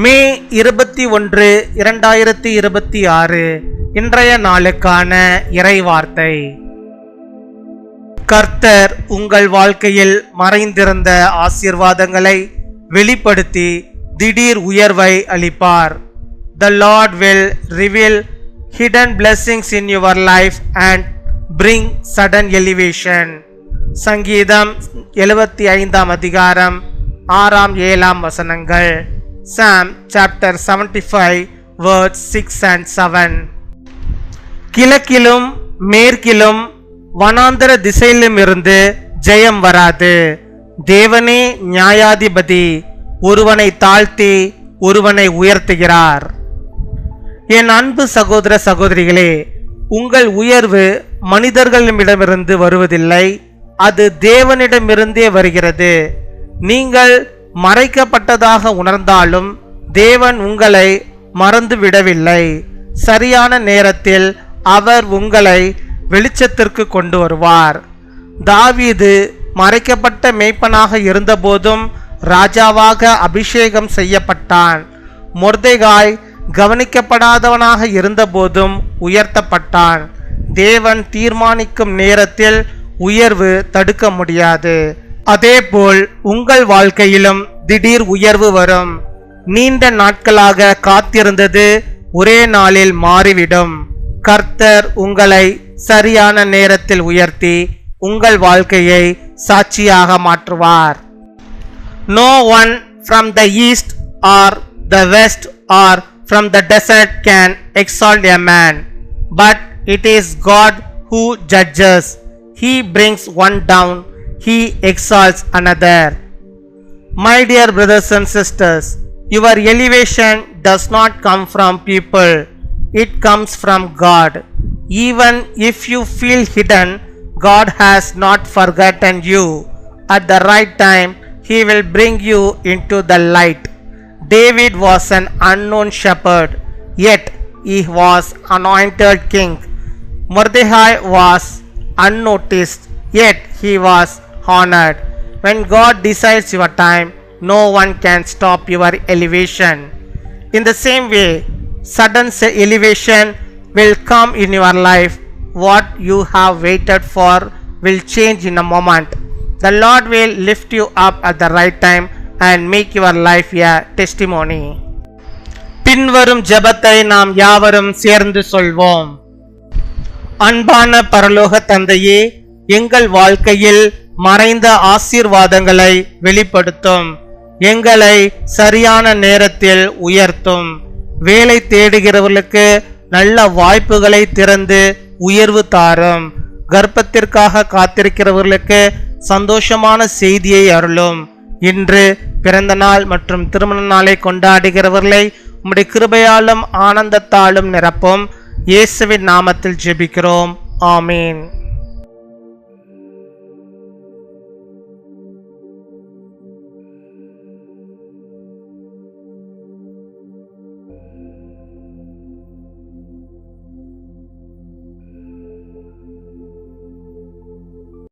மே 21, 2026 இன்றைய நாளுக்கான இறைவார்த்தை. கர்த்தர் உங்கள் வாழ்க்கையில் மறைந்திருந்த ஆசீர்வாதங்களை வெளிப்படுத்தி திடீர் உயர்வை அளிப்பார். The Lord will reveal hidden blessings in your life and bring sudden elevation. சங்கீதம் 75 அதிகாரம் 6-7 வசனங்கள். Psalm chapter 75 verse 6 and 7. கிழக்கிலும் மேற்கிலும் வனாந்தர திசையிலும் இருந்து ஜெயம் வராது. தேவனே நியாயாதிபதி, ஒருவனை தாழ்த்தி ஒருவனை உயர்த்துகிறார். என் அன்பு சகோதர சகோதரிகளே, உங்கள் உயர்வு மனிதர்களிடமிருந்து வருவதில்லை, அது தேவனிடமிருந்தே வருகிறது. நீங்கள் மறைக்கப்பட்டதாக உணர்ந்தாலும் தேவன் உங்களை மறந்து விடவில்லை. சரியான நேரத்தில் அவர் உங்களை வெளிச்சத்திற்கு கொண்டு வருவார். தாவீது மறைக்கப்பட்ட மேய்ப்பனாக இருந்தபோதும் ராஜாவாக அபிஷேகம் செய்யப்பட்டான். மொர்தெகாய் கவனிக்கப்படாதவனாக இருந்தபோதும் உயர்த்தப்பட்டான். தேவன் தீர்மானிக்கும் நேரத்தில் உயர்வு தடுக்க முடியாது. அதேபோல் உங்கள் வாழ்க்கையிலும் திடீர் உயர்வு வரும். நீண்ட நாட்களாக காத்திருந்தது ஒரே நாளில் மாறிவிடும். கர்த்தர் உங்களை சரியான நேரத்தில் உயர்த்தி உங்கள் வாழ்க்கையை சாட்சியாக மாற்றுவார். No one from the east or the west or from the desert can exalt a man, but it is God who judges. He brings one down, he exalts another. My dear brothers and sisters, your elevation does not come from people, it comes from God. Even if you feel hidden, God has not forgotten you. At the right time, he will bring you into the light. David was an unknown shepherd, yet he was anointed king. Mordecai was unnoticed, yet he was honored. When God decides your time, no one can stop your elevation. In the same way, sudden elevation will come in your life. What you have waited for will change in a moment. The Lord will lift you up at the right time and make your life a testimony. பின்வரும் ஜெபத்தை நாம் யாவரும் சேர்ந்து சொல்வோம். அன்பான பரலோக தந்தையே, எங்கள் வாழ்க்கையில் மறைந்த ஆசீர்வாதங்களை வெளிப்படுத்தும். எங்களை சரியான நேரத்தில் உயர்த்தும். வேலை தேடுகிறவர்களுக்கு நல்ல வாய்ப்புகளை திறந்து உயர்வு தாரும். கர்ப்பத்திற்காக காத்திருக்கிறவர்களுக்கு சந்தோஷமான செய்தியை அருளும். இன்று பிறந்த நாள் மற்றும் திருமண நாளை கொண்டாடுகிறவர்களை உம்முடைய கிருபையாலும் ஆனந்தத்தாலும் நிரப்பும். இயேசுவின் நாமத்தில் ஜெபிக்கிறோம். ஆமீன்.